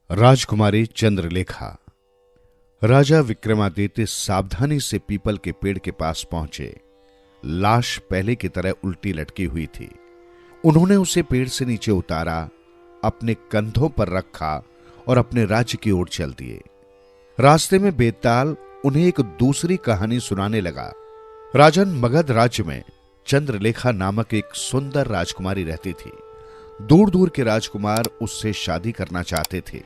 राजकुमारी चंद्रलेखा। राजा विक्रमादित्य सावधानी से पीपल के पेड़ के पास पहुंचे। लाश पहले की तरह उल्टी लटकी हुई थी। उन्होंने उसे पेड़ से नीचे उतारा, अपने कंधों पर रखा और अपने राज्य की ओर चल दिए। रास्ते में बेताल उन्हें एक दूसरी कहानी सुनाने लगा। राजन मगध राज्य में चंद्रलेखा नामक एक सुंदर राजकुमारी रहती थी। दूर दूर के राजकुमार उससे शादी करना चाहते थे,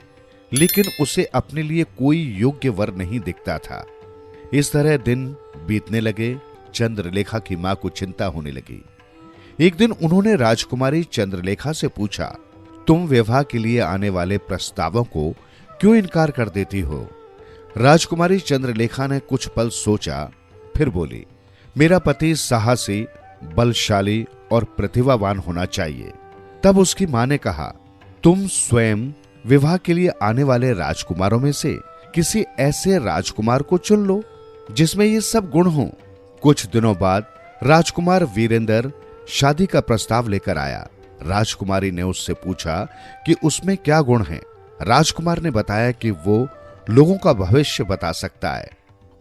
लेकिन उसे अपने लिए कोई योग्य वर नहीं दिखता था। इस तरह दिन बीतने लगे। चंद्रलेखा की मां को चिंता होने लगी। एक दिन उन्होंने राजकुमारी चंद्रलेखा से पूछा, तुम विवाह के लिए आने वाले प्रस्तावों को क्यों इनकार कर देती हो? राजकुमारी चंद्रलेखा ने कुछ पल सोचा, फिर बोली, मेरा पति साहसी, बलशाली और प्रतिभावान होना चाहिए। तब उसकी मां ने कहा, तुम स्वयं विवाह के लिए आने वाले राजकुमारों में से किसी ऐसे राजकुमार को चुन लो जिसमें ये सब गुण हों। कुछ दिनों बाद राजकुमार वीरेंद्र शादी का प्रस्ताव लेकर आया। राजकुमारी ने उससे पूछा कि उसमें क्या गुण हैं। राजकुमार ने बताया कि वो लोगों का भविष्य बता सकता है।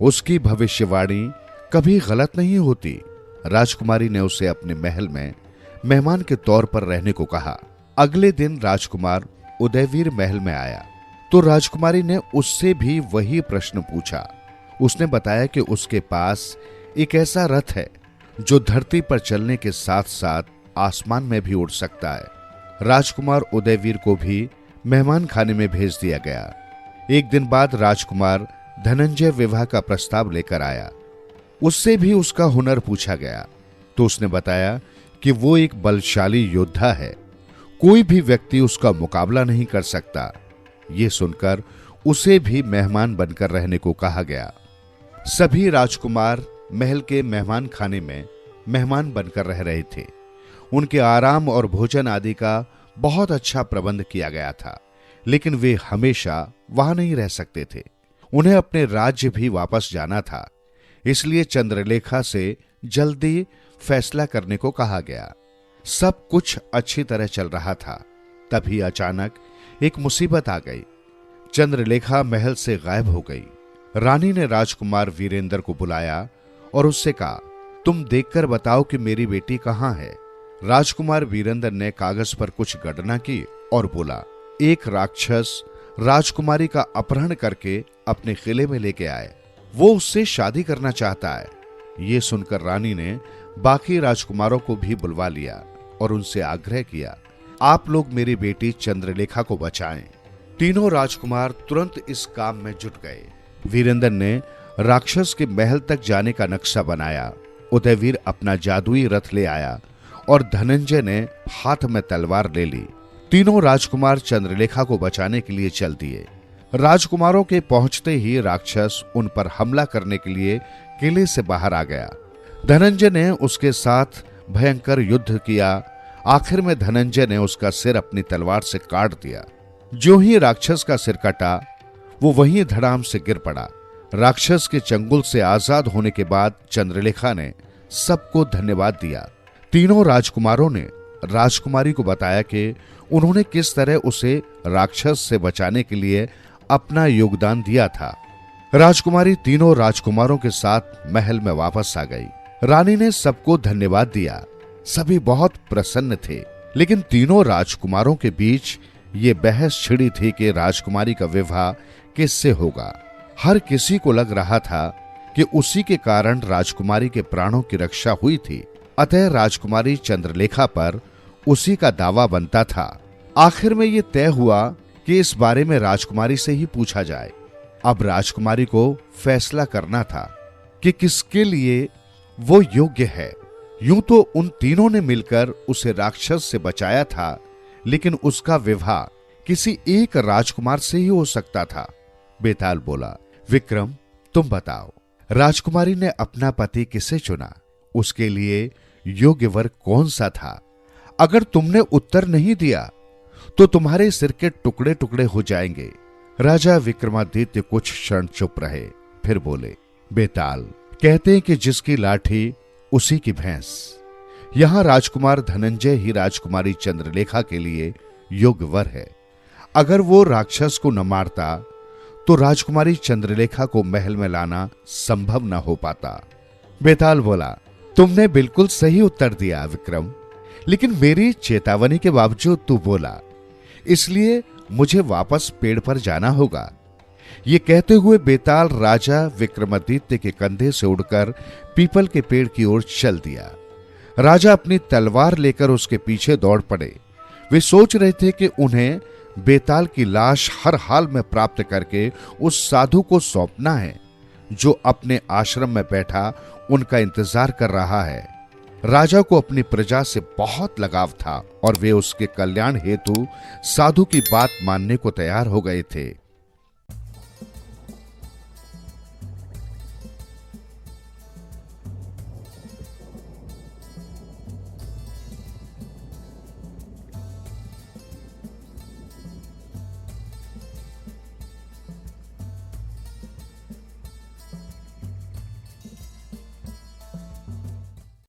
उसकी भविष्यवाणी कभी गलत नहीं होती। राजकुमारी ने उसे अपने महल में मेहमान के तौर पर रहने को कहा। अगले दिन राजकुमार उदयवीर महल में आया तो राजकुमारी ने उससे भी वही प्रश्न पूछा। उसने बताया कि उसके पास एक ऐसा रथ है जो धरती पर चलने के साथ साथ आसमान में भी उड़ सकता है। राजकुमार उदयवीर को भी मेहमान खाने में भेज दिया गया। एक दिन बाद राजकुमार धनंजय विवाह का प्रस्ताव लेकर आया। उससे भी उसका हुनर पूछा गया तो उसने बताया कि वो एक बलशाली योद्धा है, कोई भी व्यक्ति उसका मुकाबला नहीं कर सकता। ये सुनकर उसे भी मेहमान बनकर रहने को कहा गया। सभी राजकुमार महल के मेहमान खाने में मेहमान बनकर रह रहे थे। उनके आराम और भोजन आदि का बहुत अच्छा प्रबंध किया गया था, लेकिन वे हमेशा वहां नहीं रह सकते थे। उन्हें अपने राज्य भी वापस जाना था। इसलिए चंद्रलेखा से जल्दी फैसला करने को कहा गया। सब कुछ अच्छी तरह चल रहा था। तभी अचानक एक मुसीबत आ गई। चंद्रलेखा महल से गायब हो गई। रानी ने राजकुमार वीरेंद्र को बुलाया और उससे कहा, तुम देखकर बताओ कि मेरी बेटी कहां है। राजकुमार वीरेंद्र ने कागज पर कुछ गणना की और बोला, एक राक्षस राजकुमारी का अपहरण करके अपने किले में लेके आए। वो उससे शादी करना चाहता है। ये सुनकर रानी ने बाकी राजकुमारों को भी बुलवा लिया और उनसे आग्रह किया, आप लोग मेरी बेटी चंद्रलेखा को बचाएं। तीनों राजकुमार तुरंत इस काम में जुट गए। वीरेंद्र ने राक्षस के महल तक जाने का नक्शा बनाया। उदयवीर अपना जादुई रथ ले आया और धनंजय ने हाथ में तलवार ले ली। तीनों राजकुमार चंद्रलेखा को बचाने के लिए चल दिए। राजकुमारों के पहुंचते ही राक्षस उन पर हमला करने के लिए किले से बाहर आ गया। धनंजय ने उसके साथ भयंकर युद्ध किया। आखिर में धनंजय ने उसका सिर अपनी तलवार से काट दिया। जो ही राक्षस का सिर कटा, वो वहीं धड़ाम से गिर पड़ा। राक्षस के चंगुल से आजाद होने के बाद चंद्रलेखा ने सबको धन्यवाद दिया। तीनों राजकुमारों ने राजकुमारी को बताया कि उन्होंने किस तरह उसे राक्षस से बचाने के लिए अपना योगदान दिया था। राजकुमारी तीनों राजकुमारों के साथ महल में वापस आ गई। रानी ने सबको धन्यवाद दिया। सभी बहुत प्रसन्न थे, लेकिन तीनों राजकुमारों के बीच ये बहस छिड़ी थी कि राजकुमारी का विवाह किससे होगा। हर किसी को लग रहा था कि उसी के कारण राजकुमारी के प्राणों की रक्षा हुई थी, अतः राजकुमारी चंद्रलेखा पर उसी का दावा बनता था। आखिर में ये तय हुआ कि इस बारे में राजकुमारी से ही पूछा जाए। अब राजकुमारी को फैसला करना था कि किसके लिए वो योग्य है। यूं तो उन तीनों ने मिलकर उसे राक्षस से बचाया था, लेकिन उसका विवाह किसी एक राजकुमार से ही हो सकता था। बेताल बोला, विक्रम तुम बताओ, राजकुमारी ने अपना पति किसे चुना? उसके लिए योग्य वर कौन सा था? अगर तुमने उत्तर नहीं दिया तो तुम्हारे सिर के टुकड़े टुकड़े हो जाएंगे। राजा विक्रमादित्य कुछ क्षण चुप रहे, फिर बोले, बेताल, कहते हैं कि जिसकी लाठी उसी की भैंस। यहां राजकुमार धनंजय ही राजकुमारी चंद्रलेखा के लिए योग्य वर है। अगर वो राक्षस को न मारता तो राजकुमारी चंद्रलेखा को महल में लाना संभव न हो पाता। बेताल बोला, तुमने बिल्कुल सही उत्तर दिया विक्रम, लेकिन मेरी चेतावनी के बावजूद तू बोला, इसलिए मुझे वापस पेड़ पर जाना होगा। ये कहते हुए बेताल राजा विक्रमादित्य के कंधे से उड़कर पीपल के पेड़ की ओर चल दिया। राजा अपनी तलवार लेकर उसके पीछे दौड़ पड़े। वे सोच रहे थे कि उन्हें बेताल की लाश हर हाल में प्राप्त करके उस साधु को सौंपना है जो अपने आश्रम में बैठा उनका इंतजार कर रहा है। राजा को अपनी प्रजा से बहुत लगाव था और वे उसके कल्याण हेतु साधु की बात मानने को तैयार हो गए थे।